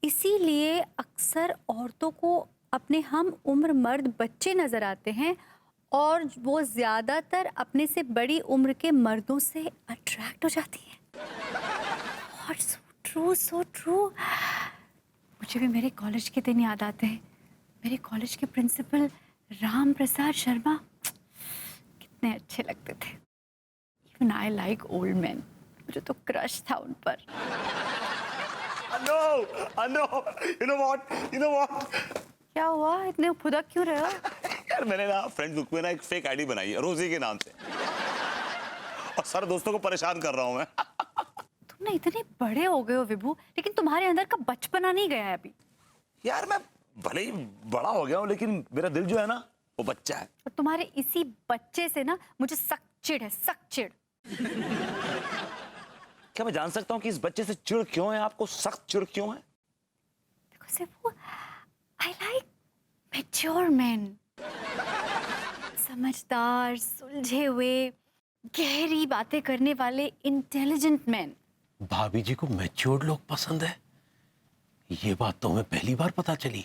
इसीलिए अक्सर औरतों को अपने हम उम्र मर्द बच्चे नजर आते हैं और वो ज्यादातर अपने से बड़ी उम्र के मर्दों से अट्रैक्ट हो जाती हैं। और सो ट्रू, सो ट्रू। मुझे भी मेरे कॉलेज के दिन याद आते हैं। मेरे कॉलेज के प्रिंसिपल राम प्रसाद शर्मा कितने अच्छे लगते थे। Even I like old man. मुझे तो क्रश था उन पर। No, you know what? क्या हुआ, इतने फुदक क्यों रहे हो? यार मैंने ना फ्रेंड बुक में ना एक फेक आईडी बनाई है रोजी के नाम से और सारे दोस्तों को परेशान कर रहा हूँ मैं। तुम ना इतने बड़े हो गए हो विभू, लेकिन तुम्हारे अंदर का बचपना नहीं गया है अभी। यार मैं भले ही बड़ा हो गया हूँ लेकिन मेरा दिल जो है ना वो बच्चा है। और तुम्हारे इसी बच्चे से ना मुझे सख्त चिढ़ है, सख्त चिढ़। क्या मैं जान सकता हूँ कि इस बच्चे से चिढ़ क्यों है, आपको सख्त चिढ़ क्यों है? Because Vibhu, I like mature men। समझदार, सुलझे हुए, गहरी बातें करने वाले इंटेलिजेंट मैन। भाभी जी को मैच्योर्ड लोग पसंद है, ये बात तो हमें पहली बार पता चली।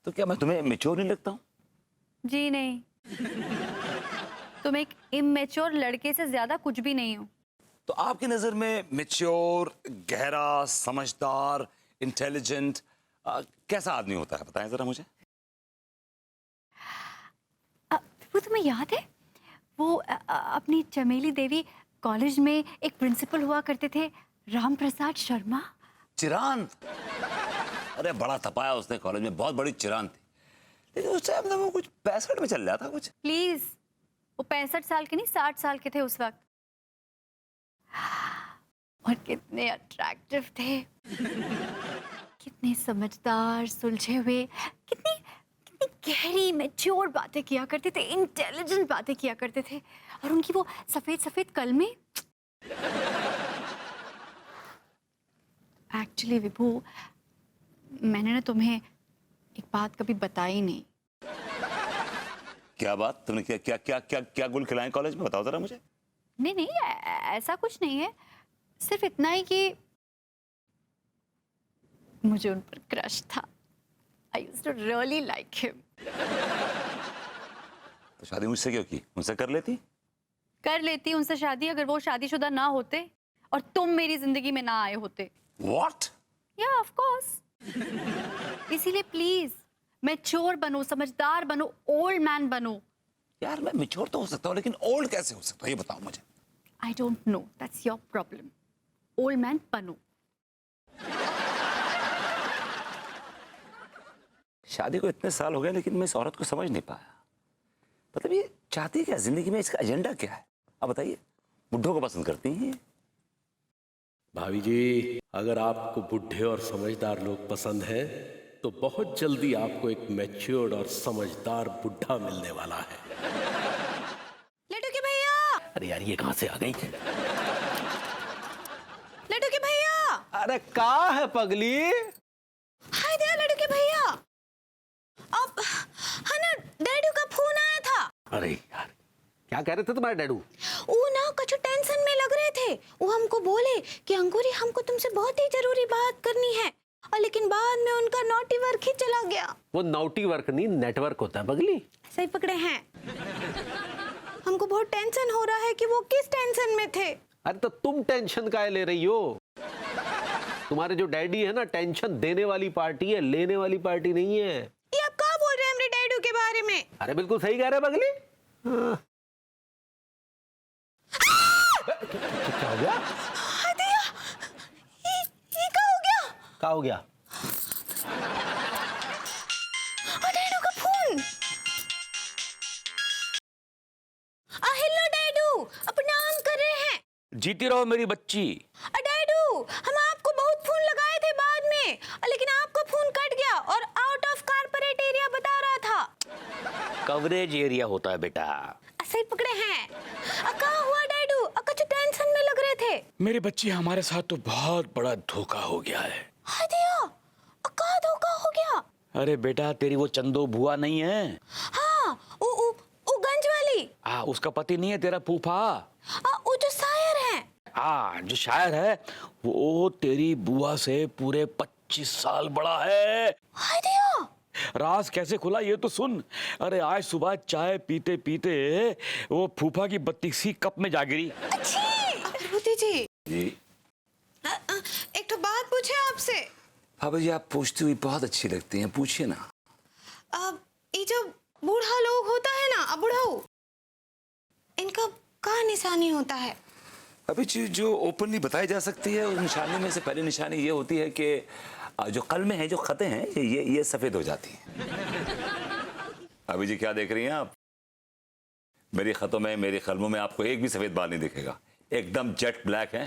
तो क्या मैं तुम्हें मैच्योर नहीं लगता हूँ? जी नहीं, तुम एक इमेच्योर लड़के से ज्यादा कुछ भी नहीं हो। तो आपकी नजर में मैच्योर, गहरा, समझदार, इंटेलिजेंट कैसा आदमी होता है, बताएं जरा मुझे। वो तुम्हें याद है वो अपनी चमेली देवी कॉलेज में एक प्रिंसिपल हुआ करते थे, राम प्रसाद शर्मा। चिरांद, अरे बड़ा तपाया उसने कॉलेज में, बहुत बड़ी चिरांद थी। लेकिन उस टाइम वो कुछ 65 में चल रहा था कुछ। प्लीज, वो 65 साल के नहीं 60 साल के थे उस वक्त। और कितने अट्रैक्टिव थे, कितने समझदार, सुलझे हुए, कितनी कितनी गहरी मैच्योर बातें किया करते थे, इंटेलिजेंट बातें किया करते थे। और उनकी वो सफेद सफेद कलमे। एक्चुअली विभू, मैंने ना तुम्हें एक बात कभी बताई नहीं। क्या बात? तुमने क्या क्या क्या क्या क्या गुल खिलाए कॉलेज में, बताओ जरा मुझे। नहीं नहीं, ऐसा कुछ नहीं है, सिर्फ इतना ही कि मुझे उन पर क्रश था। I used to really like him। तो शादी मुझसे क्यों की? मुझसे कर लेती। कर लेती उनसे शादी अगर वो शादीशुदा ना होते और तुम मेरी जिंदगी में ना आए होते। What? या ऑफ कोर्स। इसीलिए प्लीज मैच्योर बनो, समझदार बनो, ओल्ड मैन बनो। यार मैं मैच्योर तो हो सकता हूँ लेकिन ओल्ड कैसे हो सकता है, ये बताओ मुझे। I don't know, that's your problem. Old man बनो। शादी को इतने साल हो गए लेकिन मैं इस औरत को समझ नहीं पाया। मतलब ये चाहती क्या जिंदगी में, इसका एजेंडा क्या है? आप बताइए। बुड्ढों को पसंद करती हैं? भाभी जी, अगर आपको बुढ़े और समझदार लोग पसंद हैं तो बहुत जल्दी आपको एक मैच्योर्ड और समझदार बुढ़ा मिलने वाला है। लड्डू के भैया, अरे यार, ये कहां से आ गई? लड्डू के भैया। अरे कहाँ है पगली? हाय देयर लड्डू के भैया। अब हाँ ना, डैडू का फोन आया था। अरे यार, क्या कह रहे थे तुम्हारे डैडू? वो ना कुछ टेंशन में लग रहे थे। वो हमको बोले कि अंकुरी, हमको तुमसे बहुत ही जरूरी बात करनी है। और लेकिन बाद में उनका नॉटी वर्क ही चला गया। वो नॉटी वर्क नहीं, नेटवर्क होता है पगली। सही पकड़े हैं। हमको बहुत टेंशन हो रहा है कि वो किस टेंशन में थे। अरे तो तुम टेंशन काहे ले रही हो? तुम्हारे जो डैडी है ना, टेंशन देने वाली पार्टी है, लेने वाली पार्टी नहीं है। ये आप क्या बोल रहे हैं मेरे डैडू के बारे में? अरे बिल्कुल सही कह रहे पगली। हाँ। क्या हो गया? ये क्या हो गया? क्या हो गया? डैडू का फोन। हेलो डैडू, प्रणाम कर रहे हैं। जीती रहो मेरी बच्ची। डैडू, हम आपको बहुत फोन लगाए थे बाद में, लेकिन आपका फोन कट गया और आउट ऑफ कारपोरेट एरिया बता रहा था। कवरेज एरिया होता है बेटा। सही पकड़े हैं। कहाँ हुआ डैडू? कुछ टेंशन में लग रहे थे। मेरी बच्ची, हमारे साथ तो बहुत बड़ा धोखा हो गया है। हाय दिया, कहाँ धोखा हो गया? अरे बेटा, तेरी वो चंदो बुआ नहीं है? हाँ, वो गंज वाली। उसका पति नहीं है तेरा फूफा? वो जो शायर है। जो शायर है वो तेरी बुआ से पूरे 25 साल बड़ा है। हाय दिया। राज कैसे खुला ये तो सुन। अरे आज सुबह चाय पीते पीते वो फूफा की बत्ती सी कप में जा गिरी। प्रभुति जी, जी एक तो बात पूछे आपसे। हाँ भाई, आप पूछती हुई बहुत अच्छी लगती हैं, पूछिए ना। ये जो बूढ़ा लोग होता है ना, बुढ़ाऊ, इनका क्या निशानी होता है? अभी चीज जो ओपनली बताई जा सकती है, उस निशानी में से पहली निशानी ये होती है कि जो कल में है, जो खतें हैं, ये सफेद हो जाती हैं। अभी जी क्या देख रही हैं आप? मेरी खतों में, मेरी कलमों में आपको एक भी सफेद बाल नहीं दिखेगा, एकदम जेट ब्लैक है।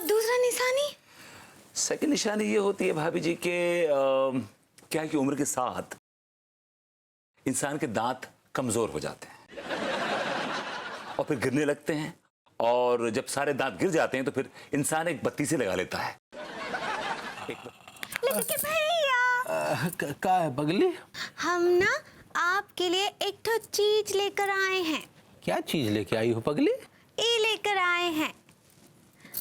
दूसरा निशानी? सेकंड निशानी ये होती है भाभी जी के क्या कि उम्र के साथ इंसान के दांत कमजोर हो जाते हैं और फिर गिरने लगते हैं, और जब सारे दांत गिर जाते हैं तो फिर इंसान एक बत्ती से लगा लेता है। लेकिन भैया, का है बगली? हम ना आपके लिए एक तो चीज लेकर आए हैं। क्या चीज लेके आई हो पगली? ये लेकर आए हैं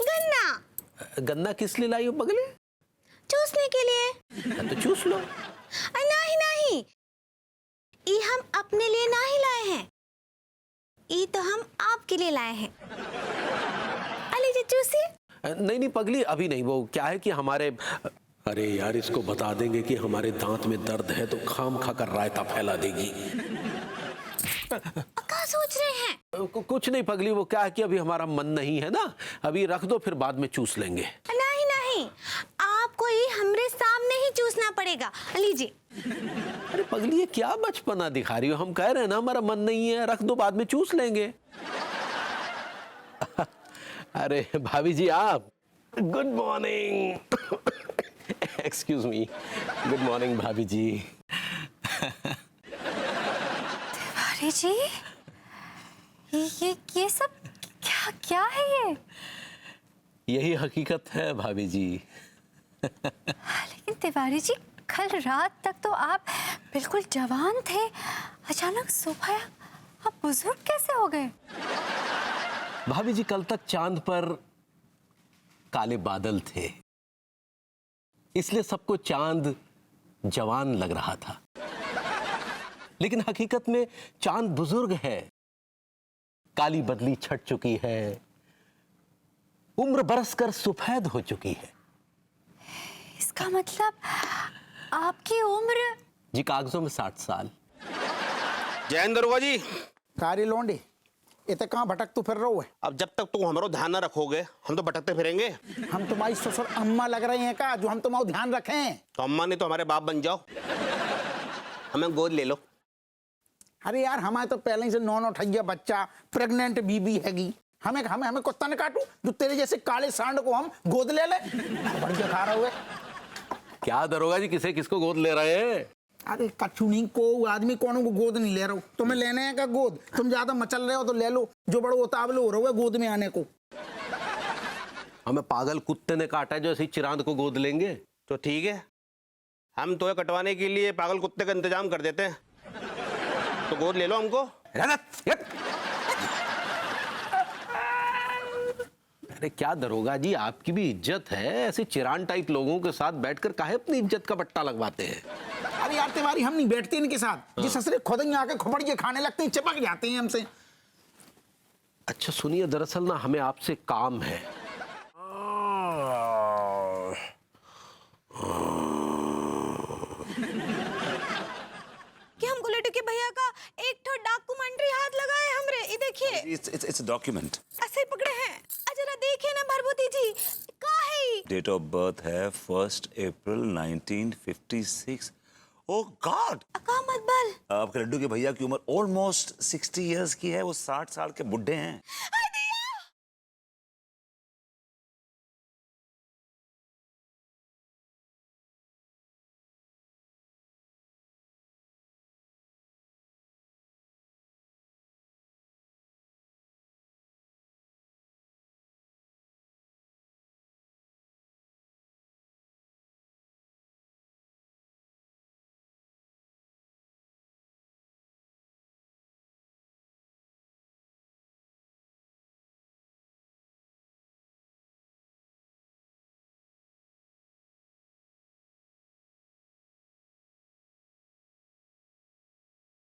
गन्ना। गन्ना किस लिए लाई हो पगली? चूसने के लिए। हाँ, तो चूस लो। नहीं नहीं, ये हम अपने लिए नहीं लाए हैं, ये तो हम आपके लिए लाए हैं। लीजिए चूसिए। नहीं नहीं पगली, अभी नहीं। वो क्या है कि हमारे, अरे यार इसको बता देंगे कि हमारे दांत में दर्द है तो खाम खाकर रायता फैला देगी। क्या सोच रहे हैं? कुछ नहीं पगली, वो क्या है कि अभी हमारा मन नहीं है ना, अभी रख दो, फिर बाद में चूस लेंगे। नहीं नहीं, आपको ये हमरे सामने ही चूसना पड़ेगा। लीजिए। अरे पगली ये क्या बचपना दिखा रही हो? हम कह रहे हैं ना हमारा मन नहीं है, रख दो, बाद में चूस लेंगे। अरे भाभी जी आप, good morning. Excuse me, good morning भाभी जी। अरे जी, ये सब क्या क्या है ये? यही हकीकत है भाभी जी। लेकिन तिवारी जी, कल रात तक तो आप बिल्कुल जवान थे, अचानक सुबह आप बुजुर्ग कैसे हो गए? भाभी जी कल तक चांद पर काले बादल थे, इसलिए सबको चांद जवान लग रहा था, लेकिन हकीकत में चांद बुजुर्ग है, काली बदली छट चुकी है, उम्र बरसकर सफेद हो चुकी है। इसका मतलब आपकी उम्र? जी कागजों में 60 साल। जैन दरोगा जी, कारी लोंडी, इतने कहाँ भटक तू फिर रहो है? अब जब तक तुम हमारो ध्यान न रखोगे हम तो भटकते फिरेंगे। हम तुम्हारी ससुर अम्मा लग रही हैं का, जो हम तुम्हारा ध्यान रखें? तो अम्मा नहीं तो हमारे बाप बन जाओ, हमें गोद ले लो। अरे यार, हमारे तो पहले ही से 9 ठैया बच्चा, प्रेग्नेंट बीबी हैगी, हमें हमें हमें कुत्ता न काटू जो तेरे जैसे काले सांड को हम गोद ले ले? बढ़िया खा रहे हुए। क्या दरोगा जी, किसे किसको गोद ले रहे हैं? अरे कछु नहीं को आदमी कौन को गोद नहीं ले रहा हूँ, तुम्हें लेने हैं का गोद? तुम ज्यादा मचल रहे हो तो ले लो, जो बड़ो उतावले हो रहे हो गोद में आने को। हमें पागल कुत्ते ने काटा है जो ऐसे ही चिरांद को गोद लेंगे? तो ठीक है, हम तो कटवाने के लिए पागल कुत्ते का इंतजाम कर देते हैं, तो गोद ले लो हमको। अरे क्या दरोगा जी, आपकी भी इज्जत है, ऐसे चिरान टाइप लोगों के साथ बैठकर काहे अपनी इज्जत का पट्टा लगवाते हैं? अरे यार तिवारी, हम नहीं बैठते इनके साथ, ये ससुरे खुद ही आके खुपड़ के खाने लगते हैं, चिपक जाते हैं हमसे। अच्छा सुनिए, दरअसल ना हमें आपसे काम है। कि हमको लड्डू के भैया का एक तो डॉक्यूमेंट्री हाथ लगाए हमरे, ये देखिए। It's a document. ऐसे पकड़े हैं, जरा देखिए ना भरभूति जी, का है? डेट ऑफ बर्थ है 1 अप्रैल 1956। ओह गॉड! अकामत बल। आपके लड्डू के भैया की उम्र ऑलमोस्ट 60 इयर्स की है, वो 60 साल के बुढ़े हैं।